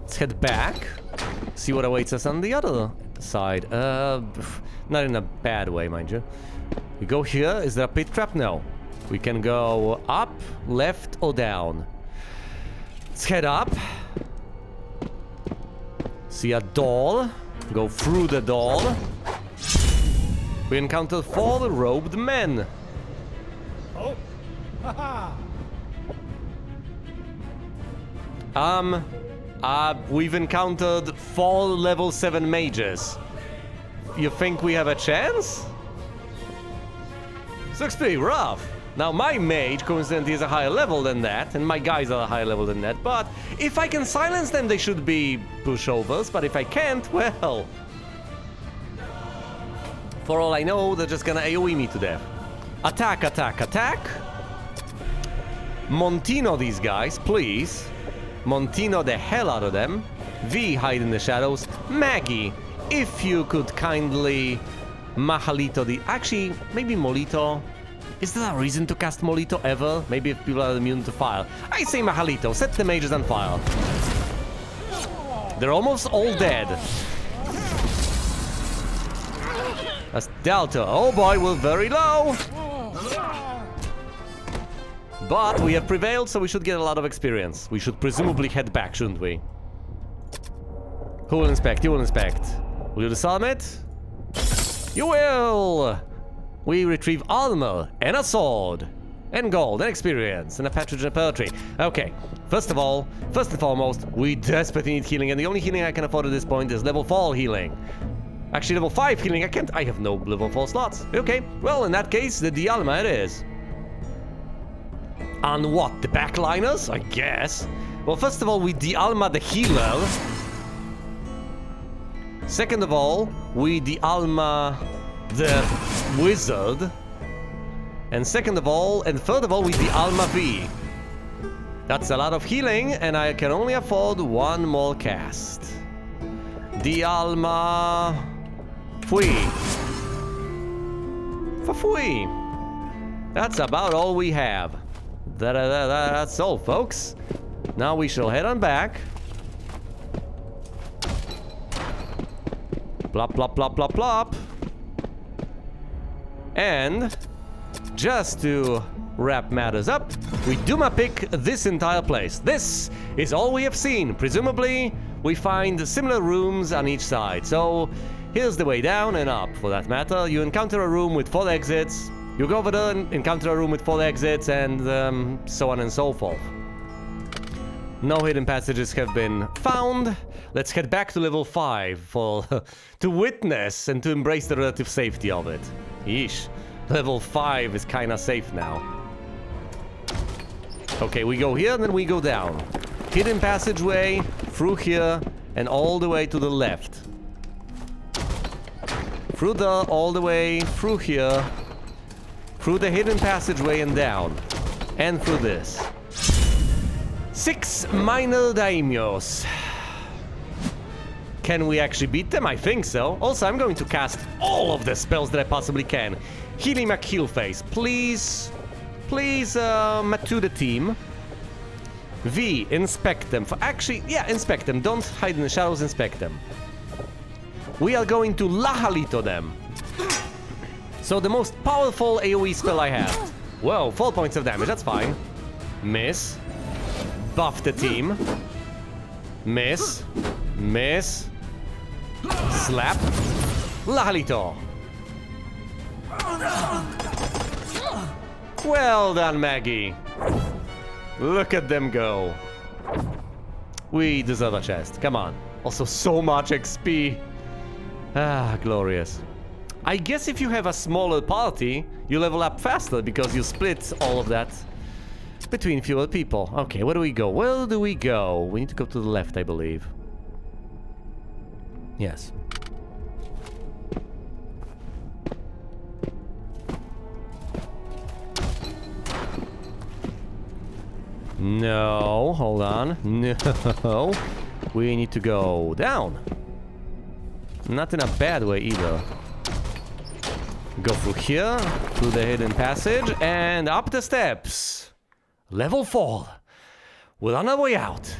Let's head back. See what awaits us on the other side. Not in a bad way, mind you. We go here. Is there a pit trap? No. We can go up, left, or down. Let's head up. See a door. Go through the door. We encounter 4 robed men. Oh. Haha. We've encountered 4 level 7 mages. You think we have a chance? This looks pretty rough. Now, my mage, coincidentally, is a higher level than that, and my guys are a higher level than that, but if I can silence them, they should be pushovers, but if I can't, well... For all I know, they're just gonna AoE me to death. Attack, attack, attack! Montino these guys, please. Montino the hell out of them. V, hide in the shadows. Maggie, if you could kindly... Mahalito the... Actually, maybe Molito... Is there a reason to cast Molito ever? Maybe if people are immune to fire. I say Mahalito, set the mages on fire. They're almost all dead. That's Delta. Oh boy, we're very low. But we have prevailed, so we should get a lot of experience. We should presumably head back, shouldn't we? Who will inspect? You will inspect. Will you disarm it? You will! We retrieve armor, and a sword, and gold, and experience, and a patronage and poetry. Okay, first and foremost, we desperately need healing, and the only healing I can afford at this point is level 4 healing. Actually, level 5 healing, I have no level 4 slots. Okay, well, in that case, the Dialma it is. On what, the backliners? I guess. Well, first of all, we Dialma the healer. Second of all, we Dialma the wizard. And second of all, and third of all, we Dialma V. That's a lot of healing, and I can only afford 1 more cast. Dialma... Fui. For Fui. That's about all we have. That's all, folks. Now we shall head on back. Plop, plop, plop, plop, plop. And just to wrap matters up, we Duma pick this entire place. This is all we have seen. Presumably, we find similar rooms on each side. So here's the way down and up, for that matter. You encounter a room with 4 exits. You go over there and encounter a room with 4 exits, and so on and so forth. No hidden passages have been found. Let's head back to level 5 for to witness and to embrace the relative safety of it. Yeesh. Level 5 is kinda safe now. Okay, we go here and then we go down. Hidden passageway, through here, and all the way to the left. Through there, all the way, through here. Through the hidden passageway and down. And through this. 6 minor daimyos. Can we actually beat them? I think so. Also, I'm going to cast all of the spells that I possibly can. Healing Keelface, please. Please, to the team. V, inspect them. Yeah, inspect them. Don't hide in the shadows, inspect them. We are going to Lahalito them. So the most powerful AoE spell I have. Whoa, 4 points of damage, that's fine. Miss. Buff the team. Miss. Miss. Slap. Lajalito. Well done, Maggie. Look at them go. We deserve a chest. Come on. Also, so much XP. Ah, glorious. I guess if you have a smaller party, you level up faster because you split all of that between fewer people. Okay, where do we go? Where do we go? We need to go to the left, I believe. Yes. No, hold on. No. We need to go down. Not in a bad way either. Go through here, through the hidden passage, and up the steps. Level 4. We're on our way out.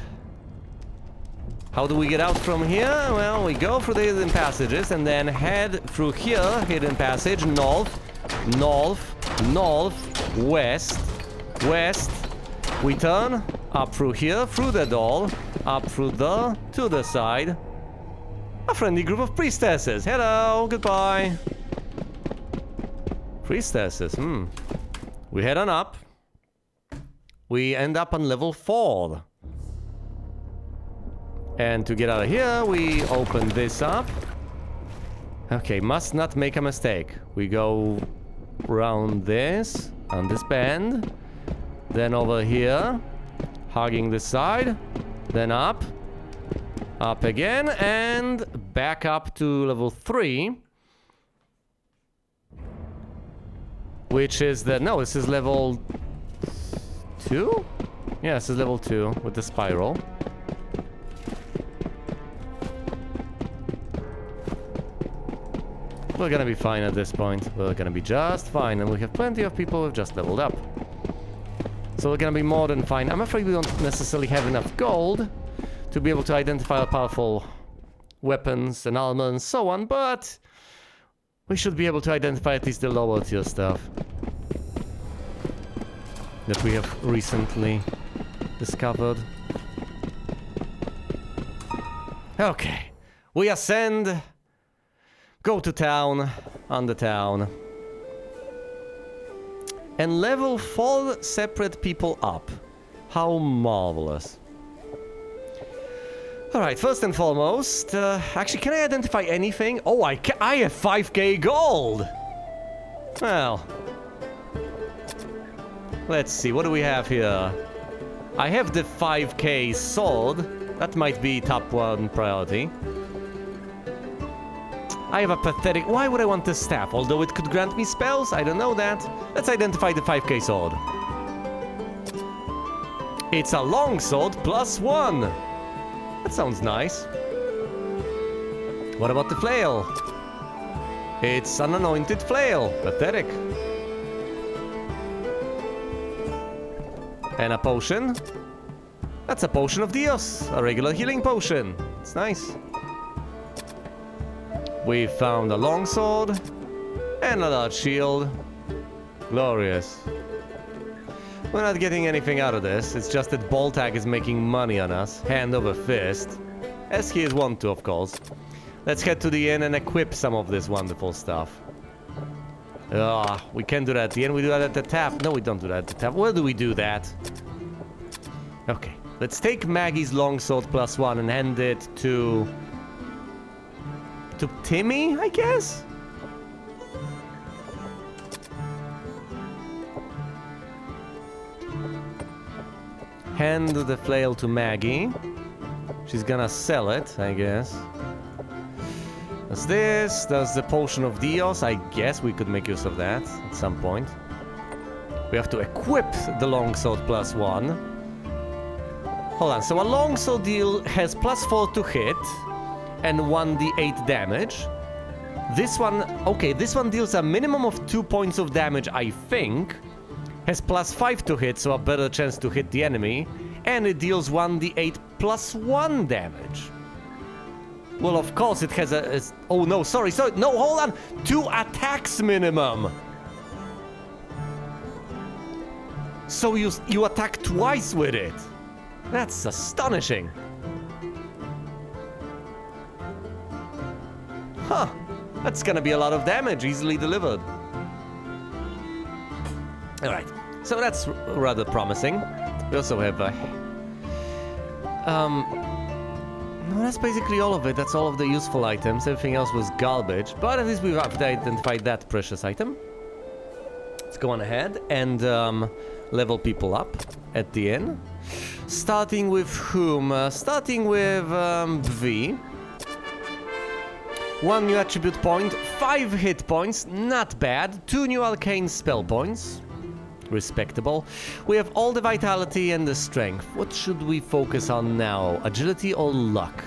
How do we get out from here? Well, we go through the hidden passages and then head through here, hidden passage, north, north, north, west, west. We turn up through here, through the door, up through the, to the side. A friendly group of priestesses. Hello, goodbye. Priestesses, We head on up. We end up on level 4. And to get out of here, we open this up. Okay, must not make a mistake. We go around this, on this bend. Then over here, hugging this side. Then up. Up again, and back up to level 3. Which is the... No, this is level 2? Yeah, this is level 2 with the spiral. We're gonna be fine at this point. We're gonna be just fine, and we have plenty of people who've just leveled up. So we're gonna be more than fine. I'm afraid we don't necessarily have enough gold to be able to identify powerful weapons and armor and so on, but we should be able to identify at least the lower tier stuff that we have recently discovered. Okay, we ascend, go to town, on the town, and level 4 separate people up. How marvelous. Alright, first and foremost, actually, can I identify anything? Oh, I have 5k gold! Well, let's see, what do we have here? I have the 5k sword. That might be top 1 priority. I have a pathetic... Why would I want the staff? Although it could grant me spells? I don't know that. Let's identify the 5k sword. It's a long sword plus 1. That sounds nice. What about the flail? It's an anointed flail. Pathetic. And a potion. That's a potion of Dios. A regular healing potion. It's nice. We found a longsword. And a large shield. Glorious. We're not getting anything out of this. It's just that Boltag is making money on us, hand over fist. As he is wont to, of course. Let's head to the inn and equip some of this wonderful stuff. We can't do that at the inn. We do that at the tap. No, we don't do that at the tap. Where do we do that? Okay. Let's take Maggie's longsword plus 1 and hand it to Timmy, I guess? Hand the flail to Maggie. She's gonna sell it, I guess. That's this. There's the potion of Dios. I guess we could make use of that at some point. We have to equip the longsword plus 1. Hold on. So a longsword deal has plus 4 to hit and 1d8 damage. This one, okay, this one deals a minimum of 2 points of damage, I think. Has plus 5 to hit, so a better chance to hit the enemy. And it deals 1d8 plus 1 damage. Well, of course it has a... oh, no, sorry, no, hold on! 2 attacks minimum! So you attack twice with it. That's astonishing. Huh. That's gonna be a lot of damage, easily delivered. Alright, so that's rather promising. We also have no, that's basically all of it. That's all of the useful items. Everything else was garbage. But at least we've identified that precious item. Let's go on ahead and level people up at the inn. Starting with whom? Starting with V. 1 new attribute point, 5 hit points, not bad. 2 new arcane spell points. Respectable. We have all the vitality and the strength. What should we focus on now? Agility or luck?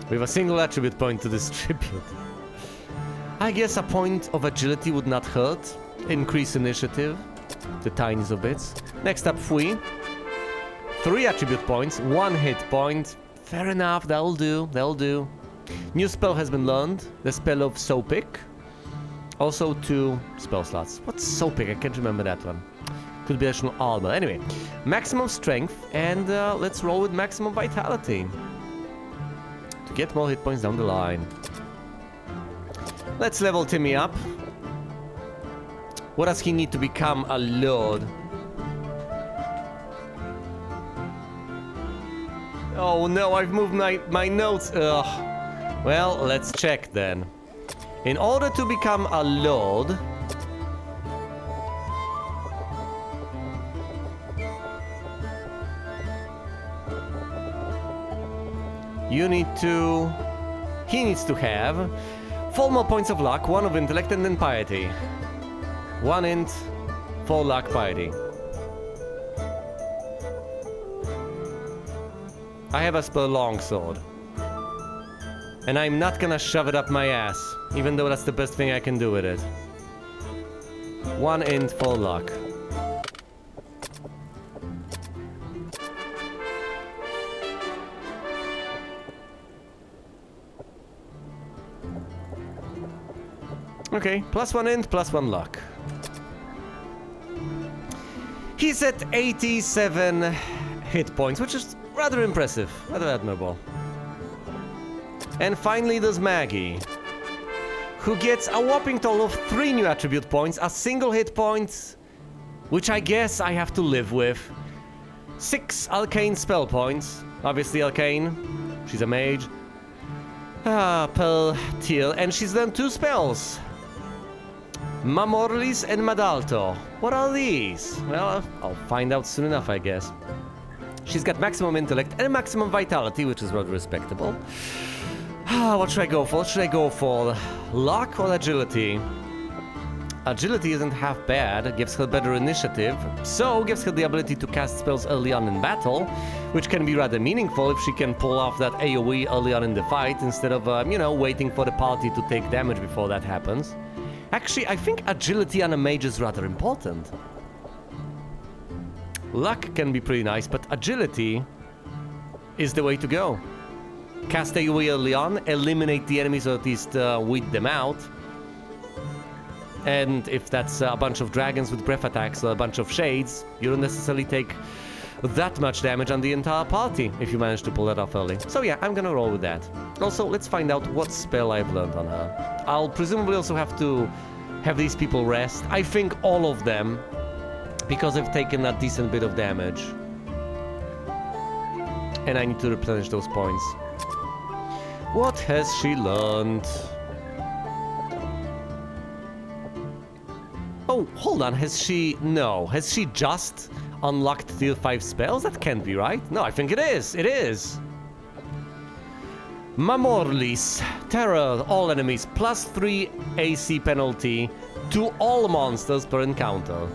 We have a single attribute point to distribute. I guess a point of agility would not hurt. Increase initiative. The tiniest of bits. Next up, Fui. 3 attribute points, 1 hit point. Fair enough, that'll do, that'll do. New spell has been learned. The spell of Sopic. Also 2 spell slots. What's Sopic? I can't remember that one. Could be additional armor. Anyway, maximum strength and let's roll with maximum vitality. To get more hit points down the line. Let's level Timmy up. What does he need to become a lord? Oh no, I've moved my notes. Ugh. Well, let's check then. In order to become a lord, he needs to have 4 more points of luck, 1 of intellect and then piety. 1 int, 4 luck, piety. I have a spell longsword. And I'm not gonna shove it up my ass, even though that's the best thing I can do with it. 1 int, 4 luck. Okay, +1 int, +1 luck. He's at 87 hit points, which is rather impressive, rather admirable. And finally there's Maggie, who gets a whopping total of 3 new attribute points, a single hit point, which I guess I have to live with. 6 arcane spell points, obviously arcane, she's a mage. Per tier, and she's done 2 spells. Mamorlis and Madalto. What are these? Well, I'll find out soon enough, I guess. She's got maximum intellect and maximum vitality, which is rather respectable. What should I go for? Should I go for luck or agility? Agility isn't half bad, it gives her better initiative, so gives her the ability to cast spells early on in battle, which can be rather meaningful if she can pull off that AoE early on in the fight, instead of, waiting for the party to take damage before that happens. Actually, I think agility on a mage is rather important. Luck can be pretty nice, but agility is the way to go. Cast AoE early on, eliminate the enemies or at least weed them out. And if that's a bunch of dragons with breath attacks or a bunch of shades, you don't necessarily take that much damage on the entire party if you manage to pull that off early. So yeah, I'm gonna roll with that. Also, let's find out what spell I've learned on her. I'll presumably also have to have these people rest. I think all of them, because I've taken a decent bit of damage. And I need to replenish those points. What has she learned? Oh, hold on, has she... No, has she just unlocked tier 5 spells? That can't be right. No, I think it is. It is. Mamorlis. Terror, all enemies. +3 AC penalty to all monsters per encounter.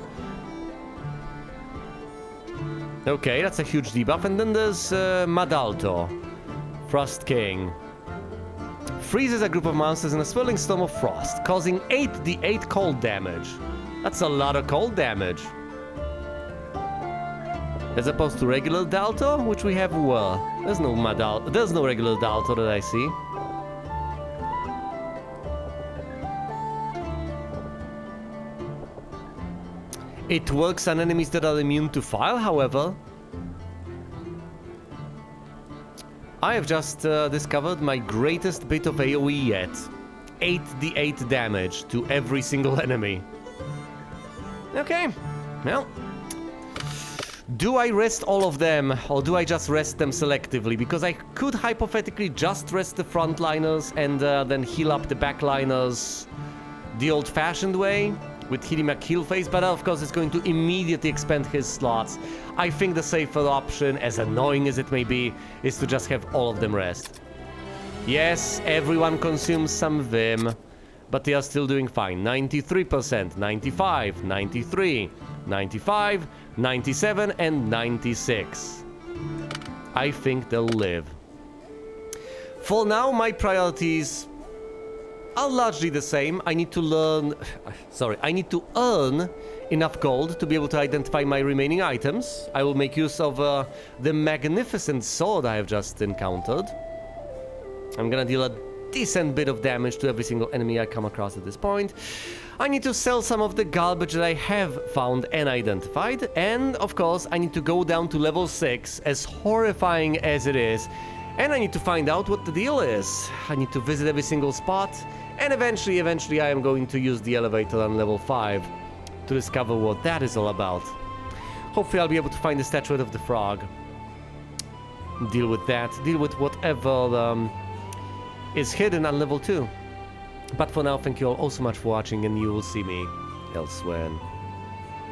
Okay, that's a huge debuff. And then there's Madalto. Frost King. Freezes a group of monsters in a swirling storm of frost, causing 8d8 cold damage. That's a lot of cold damage. As opposed to regular Dalto, which we have where? There's no regular Dalto that I see. It works on enemies that are immune to fire, however. I have just discovered my greatest bit of AoE yet. 8d8 damage to every single enemy. Okay, well. Do I rest all of them, or do I just rest them selectively? Because I could hypothetically just rest the frontliners and then heal up the backliners the old-fashioned way with hitting a kill phase, but of course it's going to immediately expand his slots. I think the safer option, as annoying as it may be, is to just have all of them rest. Yes, everyone consumes some Vim, but they are still doing fine. 93%, 95, 93, 95, 97, and 96. I think they'll live. For now, my priorities are largely the same. I need to learn... I need to earn enough gold to be able to identify my remaining items. I will make use of the magnificent sword I have just encountered. I'm gonna deal a decent bit of damage to every single enemy I come across at this point. I need to sell some of the garbage that I have found and identified, and of course I need to go down to level 6, as horrifying as it is, and I need to find out what the deal is. I need to visit every single spot, and eventually I am going to use the elevator on level 5 to discover what that is all about. Hopefully I'll be able to find the statuette of the frog. Deal with that, deal with whatever is hidden on level 2. But for now, thank you all so much for watching, and you will see me elsewhere.